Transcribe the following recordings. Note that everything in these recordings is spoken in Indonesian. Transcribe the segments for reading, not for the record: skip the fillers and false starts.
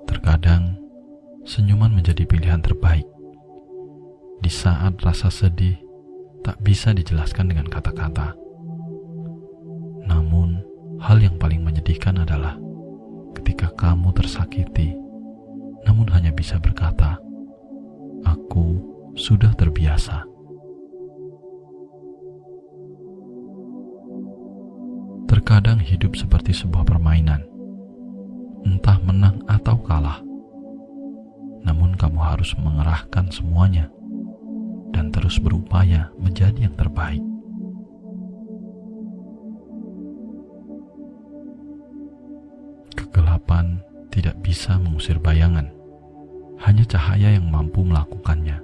Terkadang, senyuman menjadi pilihan terbaik. Di saat rasa sedih tak bisa dijelaskan dengan kata-kata. Namun, hal yang paling menyedihkan adalah ketika kamu tersakiti, namun hanya bisa berkata, "Aku sudah terbiasa." Terkadang hidup seperti sebuah permainan, entah menang atau kalah. Namun kamu harus mengerahkan semuanya dan terus berupaya menjadi yang terbaik. Kegelapan tidak bisa mengusir bayangan, hanya cahaya yang mampu melakukannya.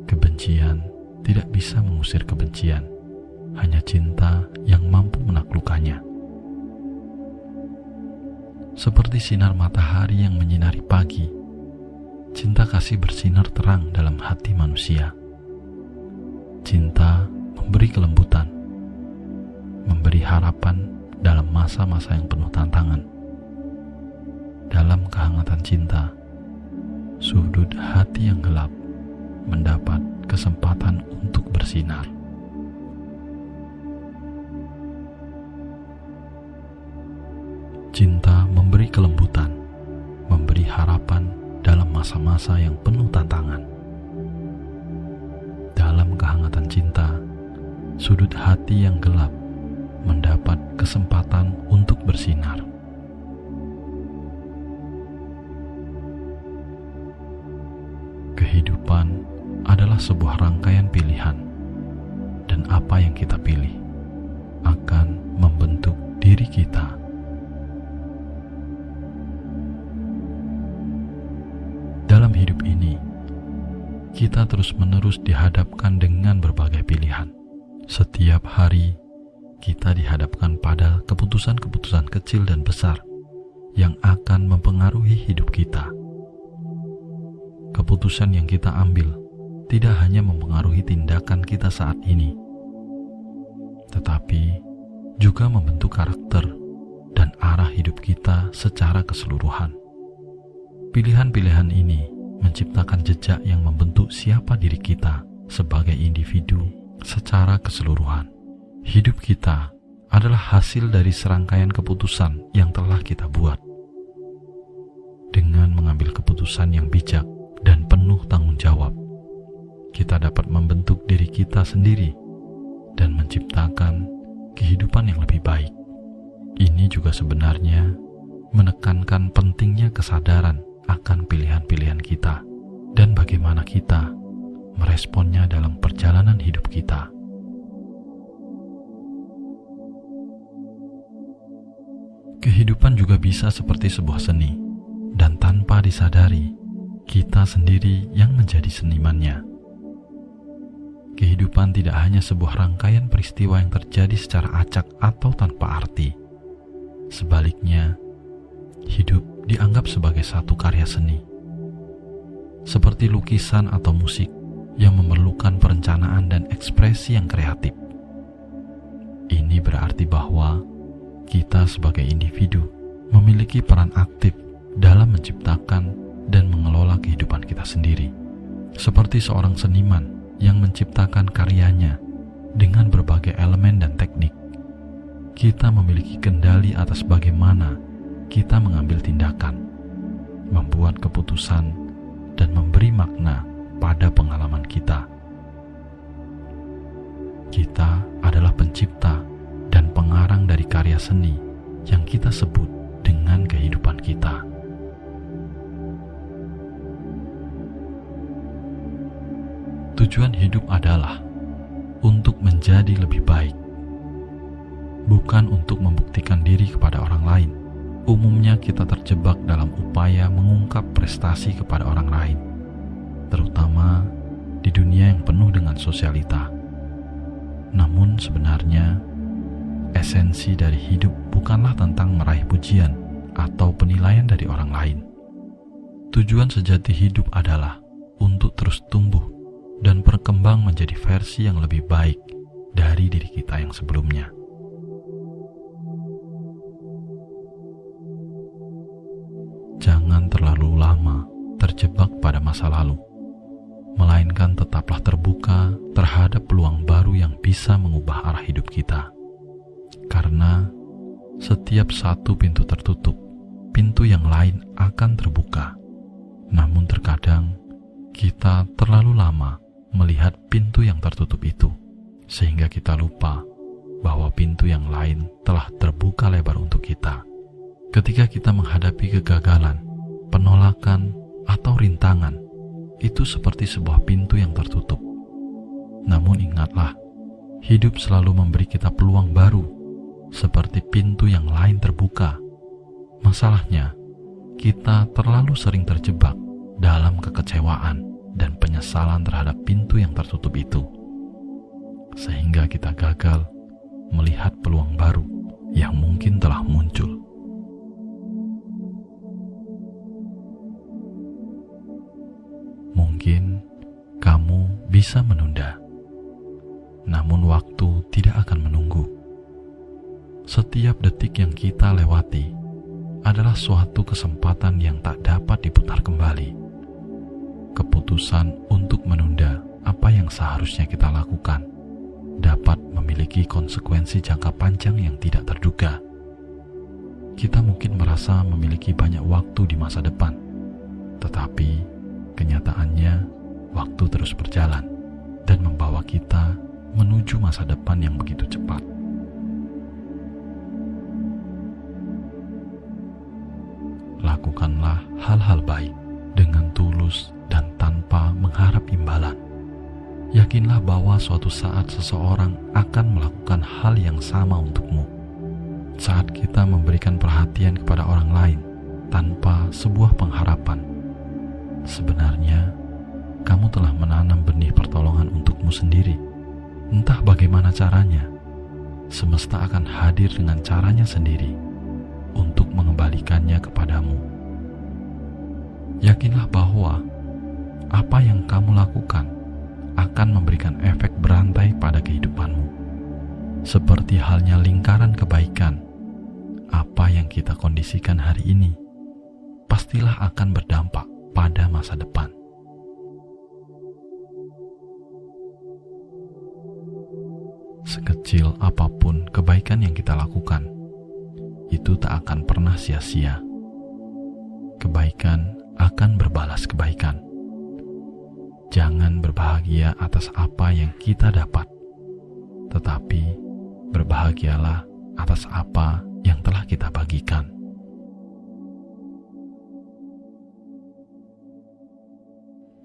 Kebencian tidak bisa mengusir kebencian, hanya cinta yang mampu menaklukkannya. Seperti sinar matahari yang menyinari pagi, cinta kasih bersinar terang dalam hati manusia. Cinta memberi kelembutan, memberi harapan dalam masa-masa yang penuh tantangan. Dalam kehangatan cinta, sudut hati yang gelap mendapat kesempatan untuk bersinar. Cinta memberi kelembutan, memberi harapan dalam masa-masa yang penuh tantangan. Dalam kehangatan cinta, sudut hati yang gelap mendapat kesempatan untuk bersinar. Kehidupan adalah sebuah rangkaian pilihan, dan apa yang kita pilih akan membentuk diri kita. Dalam hidup ini, kita terus-menerus dihadapkan dengan berbagai pilihan. Setiap hari, kita dihadapkan pada keputusan-keputusan kecil dan besar yang akan mempengaruhi hidup kita. Keputusan yang kita ambil tidak hanya mempengaruhi tindakan kita saat ini, tetapi juga membentuk karakter dan arah hidup kita secara keseluruhan. Pilihan-pilihan ini menciptakan jejak yang membentuk siapa diri kita sebagai individu secara keseluruhan. Hidup kita adalah hasil dari serangkaian keputusan yang telah kita buat. Dengan mengambil keputusan yang bijak dan penuh tanggung jawab, kita dapat membentuk diri kita sendiri dan menciptakan kehidupan yang lebih baik. Ini juga sebenarnya menekankan pentingnya kesadaran akan pilihan-pilihan kita dan bagaimana kita meresponnya dalam perjalanan hidup kita. Kehidupan juga bisa seperti sebuah seni, dan tanpa disadari, kita sendiri yang menjadi senimannya. Kehidupan tidak hanya sebuah rangkaian peristiwa yang terjadi secara acak atau tanpa arti. Sebaliknya, hidup dianggap sebagai satu karya seni, seperti lukisan atau musik yang memerlukan perencanaan dan ekspresi yang kreatif. Ini berarti bahwa kita sebagai individu memiliki peran aktif dalam menciptakan dan mengelola kehidupan kita sendiri. Seperti seorang seniman yang menciptakan karyanya dengan berbagai elemen dan teknik, kita memiliki kendali atas bagaimana kita mengambil tindakan, membuat keputusan, dan memberi makna pada pengalaman kita. Kita adalah pencipta dan pengarang dari karya seni yang kita sebut dengan kehidupan kita. Tujuan hidup adalah untuk menjadi lebih baik, bukan untuk membuktikan diri kepada orang lain. Umumnya kita terjebak dalam upaya mengungkap prestasi kepada orang lain, terutama di dunia yang penuh dengan sosialita. Namun sebenarnya, esensi dari hidup bukanlah tentang meraih pujian atau penilaian dari orang lain. Tujuan sejati hidup adalah untuk terus tumbuh dan berkembang menjadi versi yang lebih baik dari diri kita yang sebelumnya. jangan terlalu lama terjebak pada masa lalu, melainkan tetaplah terbuka terhadap peluang baru yang bisa mengubah arah hidup kita. Karena setiap satu pintu tertutup, pintu yang lain akan terbuka. Namun terkadang kita terlalu lama melihat pintu yang tertutup itu, sehingga kita lupa bahwa pintu yang lain telah terbuka lebar untuk kita. Ketika kita menghadapi kegagalan, penolakan, atau rintangan, itu seperti sebuah pintu yang tertutup. Namun ingatlah, hidup selalu memberi kita peluang baru, seperti pintu yang lain terbuka. Masalahnya, kita terlalu sering terjebak dalam kekecewaan dan penyesalan terhadap pintu yang tertutup itu, sehingga kita gagal melihat peluang baru yang mungkin telah muncul. Mungkin kamu bisa menunda, namun waktu tidak akan menunggu. Setiap detik yang kita lewati adalah suatu kesempatan yang tak dapat diputar kembali. Keputusan untuk menunda apa yang seharusnya kita lakukan dapat memiliki konsekuensi jangka panjang yang tidak terduga. Kita mungkin merasa memiliki banyak waktu di masa depan, tetapi kenyataannya, waktu terus berjalan dan membawa kita menuju masa depan yang begitu cepat. Lakukanlah hal-hal baik dengan tulus dan tanpa mengharap imbalan. Yakinlah bahwa suatu saat seseorang akan melakukan hal yang sama untukmu. Saat kita memberikan perhatian kepada orang lain tanpa sebuah pengharapan, sebenarnya, kamu telah menanam benih pertolongan untukmu sendiri. Entah bagaimana caranya, semesta akan hadir dengan caranya sendiri untuk mengembalikannya kepadamu. Yakinlah bahwa apa yang kamu lakukan akan memberikan efek berantai pada kehidupanmu. Seperti halnya lingkaran kebaikan, apa yang kita kondisikan hari ini pastilah akan berdampak pada masa depan. Sekecil apapun kebaikan yang kita lakukan, itu tak akan pernah sia-sia. Kebaikan akan berbalas kebaikan. Jangan berbahagia atas apa yang kita dapat, tetapi berbahagialah atas apa yang telah kita bagikan.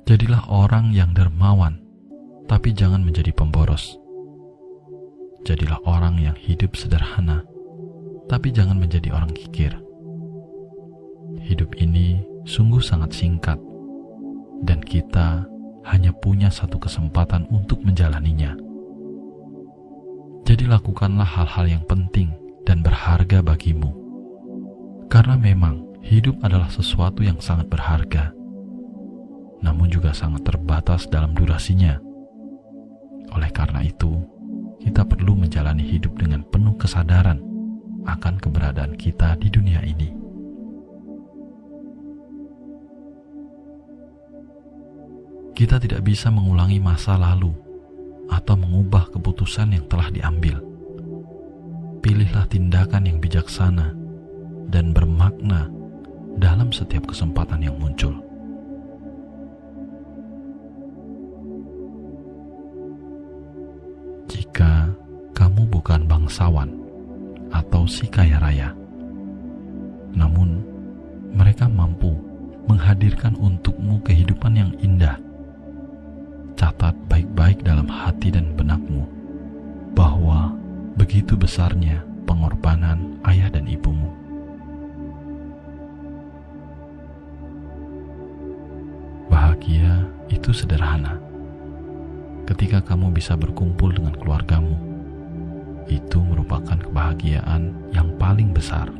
Jadilah orang yang dermawan, tapi jangan menjadi pemboros. Jadilah orang yang hidup sederhana, tapi jangan menjadi orang kikir. Hidup ini sungguh sangat singkat, dan kita hanya punya satu kesempatan untuk menjalaninya. Jadi lakukanlah hal-hal yang penting dan berharga bagimu, karena memang hidup adalah sesuatu yang sangat berharga, namun juga sangat terbatas dalam durasinya. Oleh karena itu, kita perlu menjalani hidup dengan penuh kesadaran akan keberadaan kita di dunia ini. Kita tidak bisa mengulangi masa lalu atau mengubah keputusan yang telah diambil. Pilihlah tindakan yang bijaksana dan bermakna dalam setiap kesempatan yang muncul. Jika kamu bukan bangsawan atau si kaya raya, namun mereka mampu menghadirkan untukmu kehidupan yang indah, catat baik-baik dalam hati dan benakmu bahwa begitu besarnya pengorbanan ayah dan ibumu. Bahagia itu sederhana. Ketika kamu bisa berkumpul dengan keluargamu, itu merupakan kebahagiaan yang paling besar.